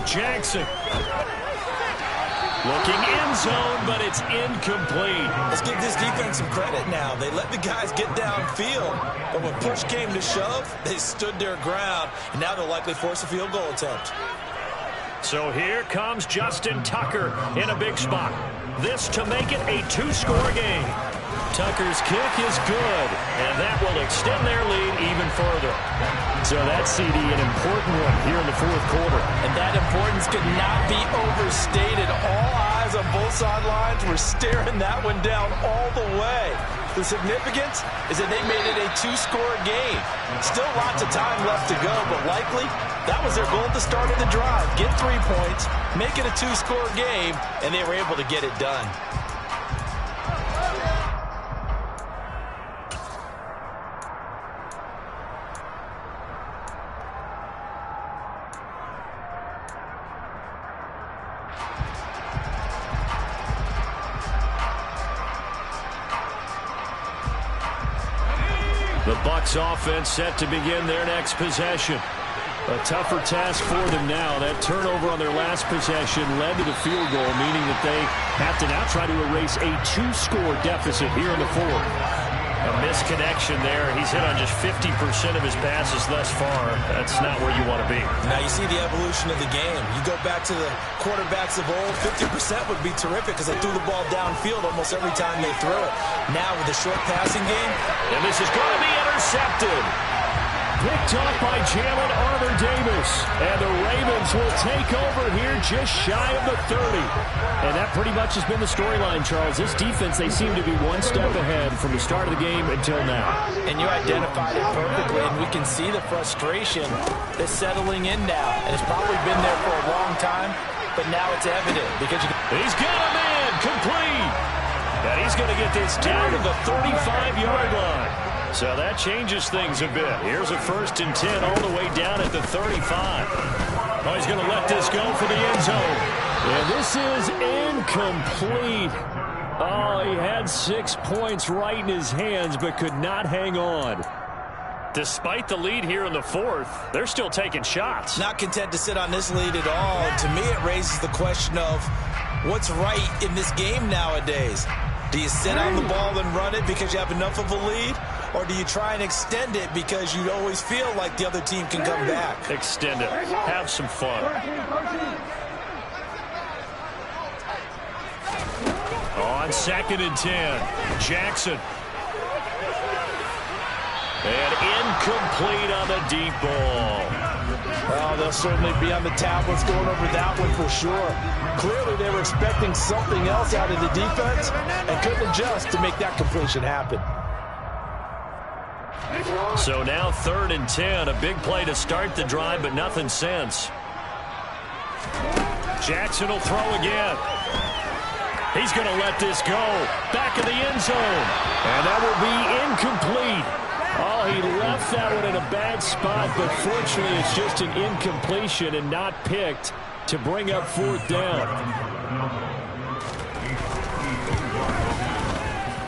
Jackson. Looking end zone, but it's incomplete. Let's give this defense some credit now. They let the guys get downfield, but when push came to shove, they stood their ground, and now they'll likely force a field goal attempt. So here comes Justin Tucker in a big spot. This to make it a 2-score game. Tucker's kick is good, and that will extend their lead even further. So that CD, an important one here in the 4th quarter. And that importance could not be overstated. All eyes on both sidelines were staring that one down all the way. The significance is that they made it a 2-score game. Still lots of time left to go, but likely that was their goal at the start of the drive. Get 3 points, make it a 2-score game, and they were able to get it done. The Bucs offense set to begin their next possession. A tougher task for them now. That turnover on their last possession led to the field goal, meaning that they have to now try to erase a 2-score deficit here in the 4th. A misconnection there. He's hit on just 50% of his passes thus far. That's not where you want to be. Now you see the evolution of the game. You go back to the quarterbacks of old, 50% would be terrific because they threw the ball downfield almost every time they threw it. Now with the short passing game. And this is going to be intercepted. Picked up by Jalen Armour-Davis. And the Ravens will take over here just shy of the 30. And that pretty much has been the storyline, Charles. This defense, they seem to be one step ahead from the start of the game until now. And you identified it perfectly, and we can see the frustration that's settling in now. And it's probably been there for a long time, but now it's evident. Because he's got a man complete. And he's going to get this down to the 35-yard line. So that changes things a bit. Here's a 1st and 10 all the way down at the 35. Oh, he's going to let this go for the end zone. And this is incomplete. Oh, he had 6 points right in his hands, but could not hang on. Despite the lead here in the fourth, they're still taking shots. Not content to sit on this lead at all. And to me, it raises the question of what's right in this game nowadays. Do you sit on the ball and run it because you have enough of a lead? Or do you try and extend it because you always feel like the other team can come back? Extend it. Have some fun. On 2nd and 10, Jackson. And incomplete on the deep ball. Well, they'll certainly be on the tablets going over that one for sure. Clearly, they were expecting something else out of the defense and couldn't adjust to make that completion happen. So now 3rd and 10, a big play to start the drive, but nothing since. Jackson will throw again. He's going to let this go. Back in the end zone. And that will be incomplete. Oh, he left that one in a bad spot, but fortunately it's just an incompletion and not picked to bring up 4th down.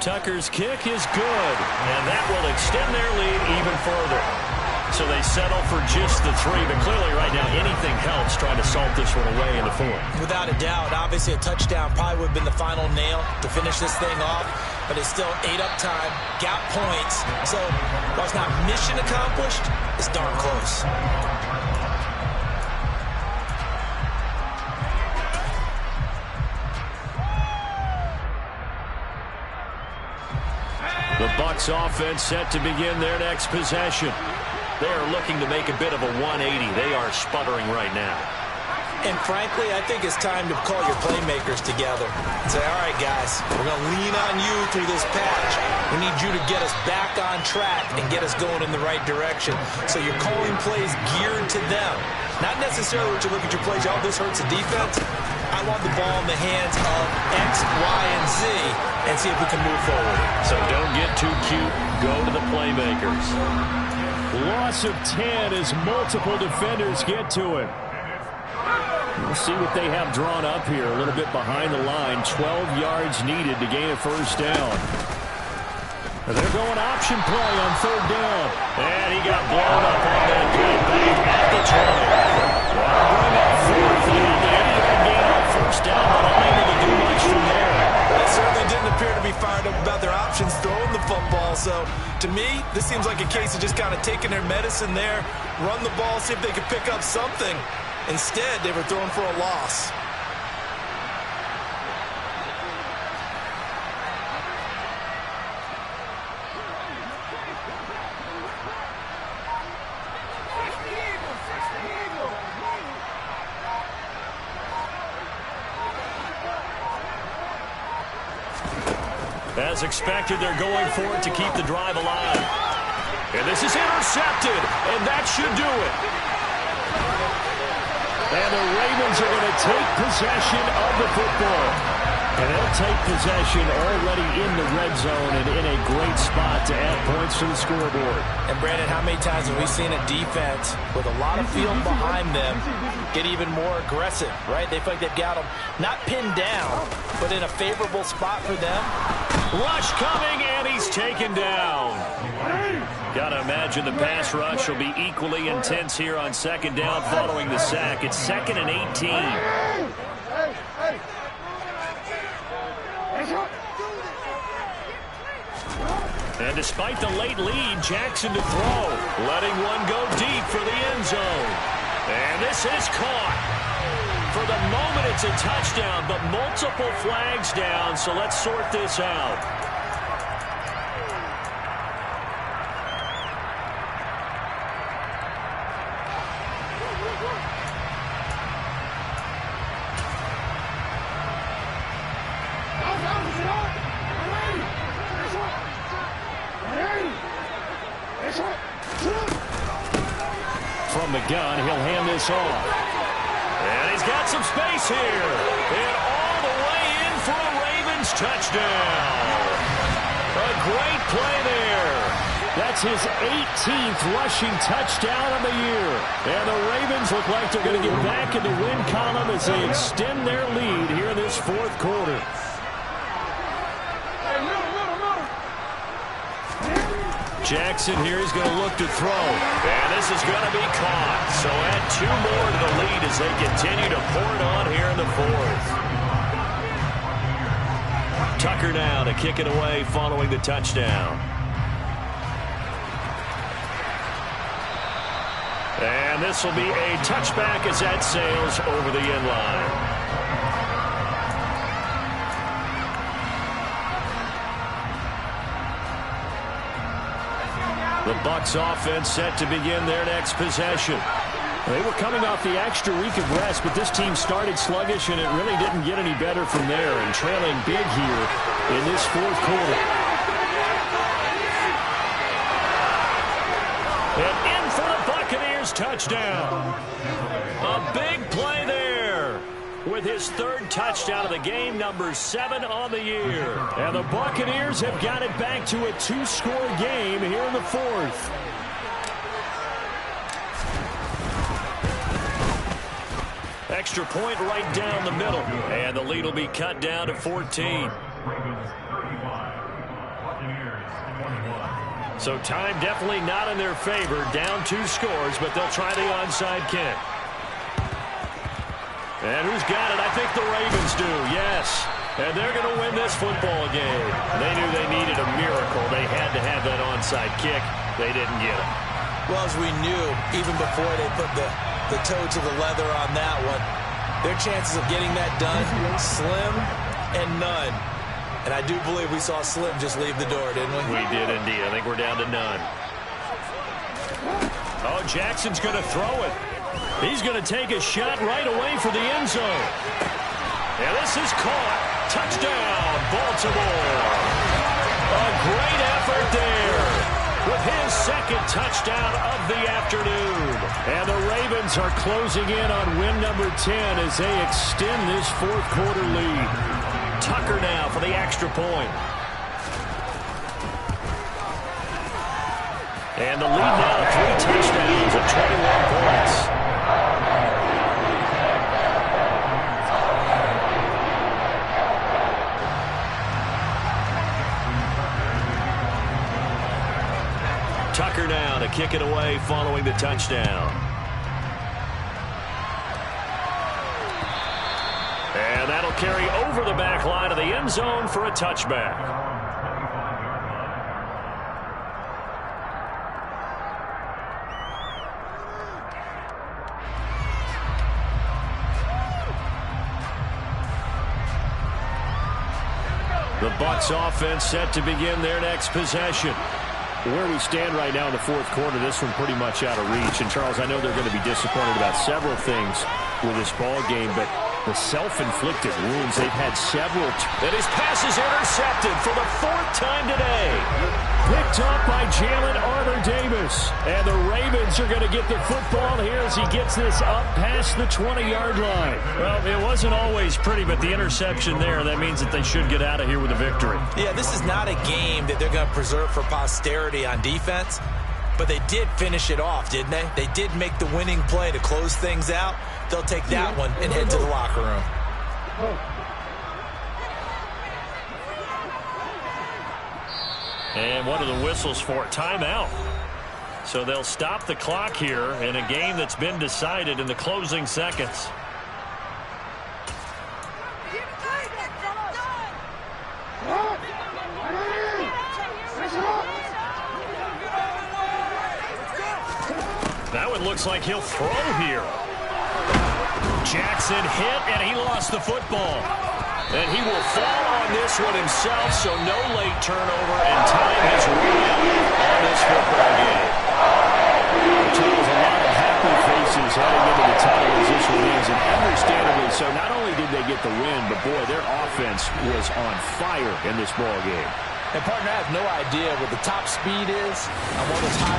Tucker's kick is good, and that will extend their lead even further. So they settle for just the 3, but clearly right now anything helps trying to salt this one away in the 4th. Without a doubt, obviously a touchdown probably would have been the final nail to finish this thing off, but it's still 8 up time, got points. So while it's not mission accomplished, it's darn close. The Bucs offense set to begin their next possession. They are looking to make a bit of a 180. They are sputtering right now. And frankly, I think it's time to call your playmakers together and say, all right, guys, we're going to lean on you through this patch. We need you to get us back on track and get us going in the right direction. So you're calling plays geared to them. Not necessarily what you look at your plays, oh, this hurts the defense. I want the ball in the hands of X, Y, and Z and see if we can move forward. So don't get too cute. Go to the playmakers. Loss of 10 as multiple defenders get to him. We'll see what they have drawn up here. A little bit behind the line. 12 yards needed to gain a 1st down. They're going option play on 3rd down. And he got blown up on that good back at the 20. Well, bring up 4th. And he gain on 1st down, but unable to do much from there. They certainly didn't appear to be fired up about their options throwing the football. So, to me, this seems like a case of just kind of taking their medicine there, run the ball, see if they could pick up something. Instead, they were throwing for a loss. As expected, they're going for it to keep the drive alive. And this is intercepted, and that should do it. And the Ravens are going to take possession of the football. And they'll take possession already in the red zone and in a great spot to add points to the scoreboard. And, Brandon, how many times have we seen a defense with a lot of field behind them get even more aggressive, right? They feel like they've got them not pinned down, but in a favorable spot for them. Rush coming, and he's taken down. Got to imagine the pass rush will be equally intense here on 2nd down following the sack. It's 2nd and 18. And despite the late lead, Jackson to throw. Letting one go deep for the end zone. And this is caught. For the moment, it's a touchdown, but multiple flags down, so let's sort this out. From the gun, he'll hand this off. And he's got some space here. And all the way in for a Ravens touchdown. A great play there. That That's his 18th rushing touchdown of the year. And the Ravens look like they're going to get back in the win column as they extend their lead here in this fourth quarter. Jackson here is going to look to throw. And this is going to be caught. So add 2 more to the lead as they continue to pour it on here in the fourth. Tucker now to kick it away following the touchdown. And this will be a touchback as that sails over the end line. The Bucs offense set to begin their next possession. They were coming off the extra week of rest, but this team started sluggish, and it really didn't get any better from there, and trailing big here in this fourth quarter. And in for the Buccaneers touchdown. A big play there with his 3rd touchdown of the game, number 7 on the year. And the Buccaneers have got it back to a 2-score game here in the fourth. Extra point right down the middle. And the lead will be cut down to 14. So time definitely not in their favor. Down 2 scores, but they'll try the onside kick. And who's got it? I think the Ravens do, yes. And they're going to win this football game. They knew they needed a miracle. They had to have that onside kick. They didn't get it. Well, as we knew, even before they put the toe to the leather on that one, their chances of getting that done, slim and none. And I do believe we saw Slim just leave the door, didn't we? We did indeed. I think we're down to none. Oh, Jackson's going to throw it. He's going to take a shot right away for the end zone. And this is caught. Touchdown, Baltimore. A great effort there with his 2nd touchdown of the afternoon. And the Ravens are closing in on win number 10 as they extend this fourth quarter lead. Tucker now for the extra point. And the lead now to 3 touchdowns and 21 points. Tucker now to kick it away following the touchdown. And that'll carry over the back line of the end zone for a touchback. The Bucs offense set to begin their next possession. Where we stand right now in the fourth quarter, this one pretty much out of reach. And, Charles, I know they're going to be disappointed about several things with this ball game, but the self-inflicted wounds, they've had several. And his pass is intercepted for the 4th time today. Picked up by Jalen Armour-Davis. And the Ravens are going to get the football here as he gets this up past the 20-yard line. Well, it wasn't always pretty, but the interception there, that means that they should get out of here with a victory. Yeah, this is not a game that they're going to preserve for posterity on defense, but they did finish it off, didn't they? They did make the winning play to close things out. They'll take that one and head to the locker room. And one of the whistles for timeout. So they'll stop the clock here in a game that's been decided in the closing seconds. That one looks like he'll throw here. Jackson hit, and he lost the football. And he will fall on this one himself, so no late turnover, and time has run out on this football game. Charles, a lot of happy faces heading into the title as this one is, and understandably so. Not only did they get the win, but, boy, their offense was on fire in this ball game. And, partner, I have no idea what the top speed is on one of those high